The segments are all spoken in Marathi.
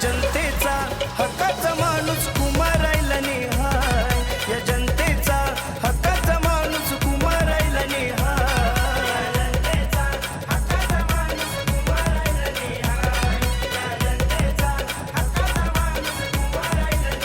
जनतेचा हक्काचा माणूस कुमार राहिला निहाय, या जनतेचा हक्काचा माणूस कुमार राहिला निहाय, जनतेचा हक्काचा माणूस कुमार राहिला निहाय, जनतेचा हक्काचा माणूस कुमार राहिला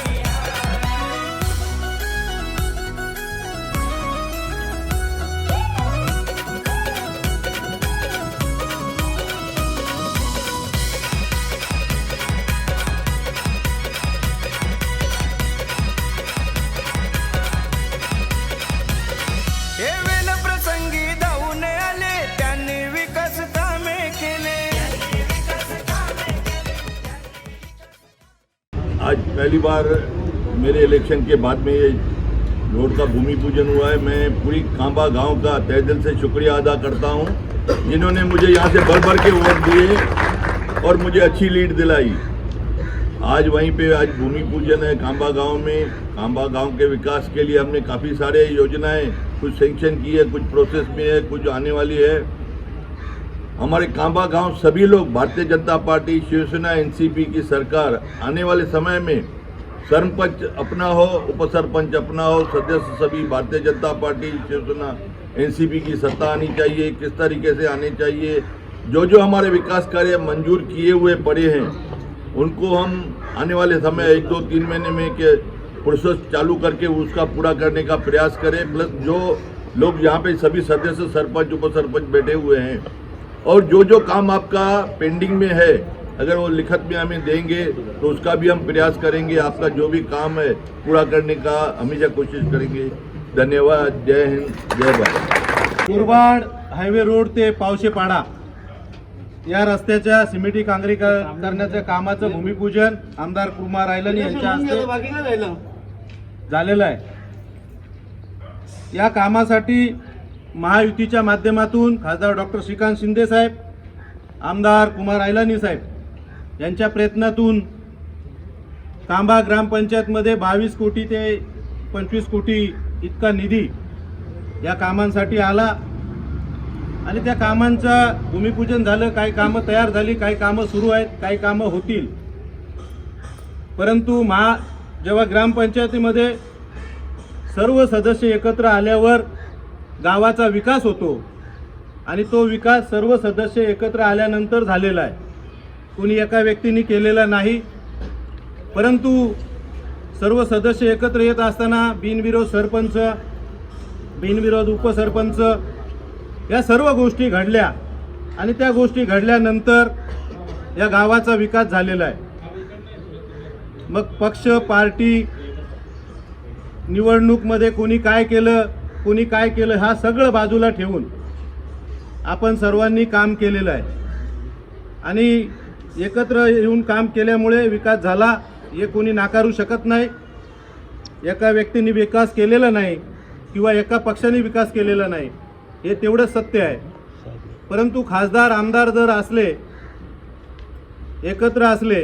आज पहली बार मेरे इलेक्शन के बाद में ये रोड का भूमि पूजन हुआ है। मैं पूरी कांबा गांव का तहे दिल से शुक्रिया अदा करता हूं, जिन्होंने मुझे यहां से भर के वोट दिए और मुझे अच्छी लीड दिलाई। आज वहीं पे आज भूमि पूजन है कांबा गांव में। कांबा गांव के विकास के लिए हमने काफ़ी सारे योजनाएं कुछ सेंक्शन की है, कुछ प्रोसेस में है, कुछ आने वाली है। हमारे कांबा गांव सभी लोग भारतीय जनता पार्टी, शिवसेना, एनसीपी की सरकार आने वाले समय में सरपंच अपना हो, उपसरपंच अपना हो, सदस्य सभी भारतीय जनता पार्टी, शिवसेना, एनसीपी की सत्ता आनी चाहिए। किस तरीके से आने चाहिए, जो हमारे विकास कार्य मंजूर किए हुए पड़े हैं उनको हम आने वाले समय 1, 2, 3 महीने में के प्रोसेस चालू करके उसका पूरा करने का प्रयास करें। प्लस जो लोग यहाँ पे सभी सदस्य, सरपंच, उपसरपंच बैठे हुए हैं और जो काम आपका पेंडिंग में है, अगर वो लिखत में हमें देंगे तो उसका भी हम प्रयास करेंगे। आपका जो भी काम है पूरा करने का हमेशा कोशिश करेंगे। धन्यवाद। जय हिंद, जय भारत। कुरवाड हायवे रोड ते पावशेपाडा या रस्त्याच्या सिमेंटी करण्याच्या कामाचं भूमिपूजन आमदार कुमार रायलानी यांच्या हस्ते झालेलं आहे। या कामासाठी महायुतीच्या माध्यमातून खासदार डॉक्टर श्रीकांत शिंदे साहेब, आमदार कुमार रायलानी साहेब यांच्या प्रयत्नातून कांबा ग्रामपंचायतमध्ये 22 कोटी ते 25 कोटी इतका निधी या कामांसाठी आला आणि त्या कामांचं भूमिपूजन झालं। काही कामं तयार झाली, काही कामं सुरू आहेत, काही कामं होतील। परंतु जेव्हा ग्रामपंचायतीमध्ये सर्व सदस्य एकत्र आल्यावर गावाचा विकास होतो आणि तो विकास सर्व सदस्य एकत्र आल्यानंतर झालेला आहे। कोणी एका व्यक्तीने केलेला नाही, परंतु सर्व सदस्य एकत्र येत असताना बिनविरोध सरपंच, बिनविरोध उपसरपंच या सर्व गोष्टी घडल्या आणि त्या गोष्टी घडल्यानंतर या गावाचा विकास झालेला आहे। मग पक्ष, पार्टी, निवडणूकमध्ये कोणी काय केलं हा सगळं बाजूला ठेवून आपण सर्वांनी काम केलेलं आहे आणि एकत्र येऊन काम केल्यामुळे विकास झाला हे कोणी नाकारू शकत नाही। एका व्यक्तीने विकास केलेला नाही किंवा एका पक्षाने विकास केलेला नाही हे तेवढं सत्य आहे। परंतु खासदार, आमदार जर असले, एकत्र असले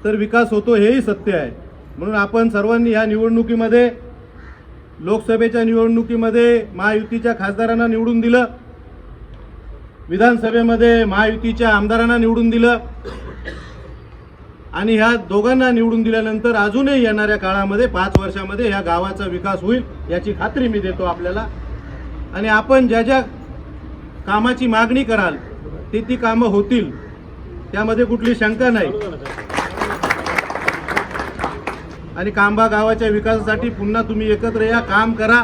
तर विकास होतो हेही सत्य आहे। म्हणून आपण सर्वांनी या निवडणुकीमध्ये, लोकसभेच्या निवडणुकीमध्ये महायुतीच्या खासदारांना निवडून दिलं, विधानसभेमध्ये महायुतीच्या आमदारांना निवडून दिलं आणि ह्या दोघांना निवडून दिल्यानंतर अजूनही येणाऱ्या काळामध्ये 5 वर्षामध्ये ह्या गावाचा विकास होईल याची खात्री मी देतो आपल्याला। आणि आपण ज्या कामाची मागणी कराल ती कामं होतील, त्यामध्ये कुठली शंका नाही। आणि कांबा गावाच्या विकासासाठी पुन्हा तुम्ही एकत्र या, काम करा।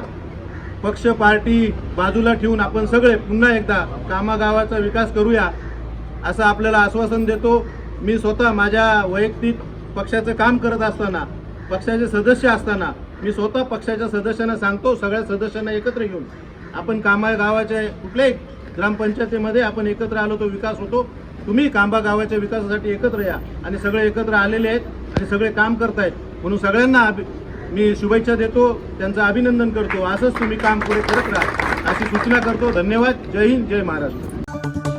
पक्ष, पार्टी बाजूला ठेवून आपण सगळे पुन्हा एकदा कांबा गावाचा विकास करूया असं आपल्याला आश्वासन देतो। मी स्वतः माझ्या वैयक्तिक पक्षाचं काम करत असताना, पक्षाचे सदस्य असताना मी स्वतः पक्षाच्या सदस्यांना सांगतो, सगळ्या सदस्यांना एकत्र घेऊन आपण कांबा गावाच्या कुठल्याही ग्रामपंचायतीमध्ये आपण एकत्र आलो तो विकास होतो। तुम्ही कांबा गावाच्या विकासासाठी एकत्र या आणि सगळे एकत्र आलेले आहेत आणि सगळे काम करतायत, म्हणून सगळ्यांना मी शुभेच्छा देतो, त्यांचं अभिनंदन करतो। असंच तुम्ही काम पुढे करत राहा। अशी सूचना करतो. धन्यवाद. जय हिंद, जय महाराष्ट्र.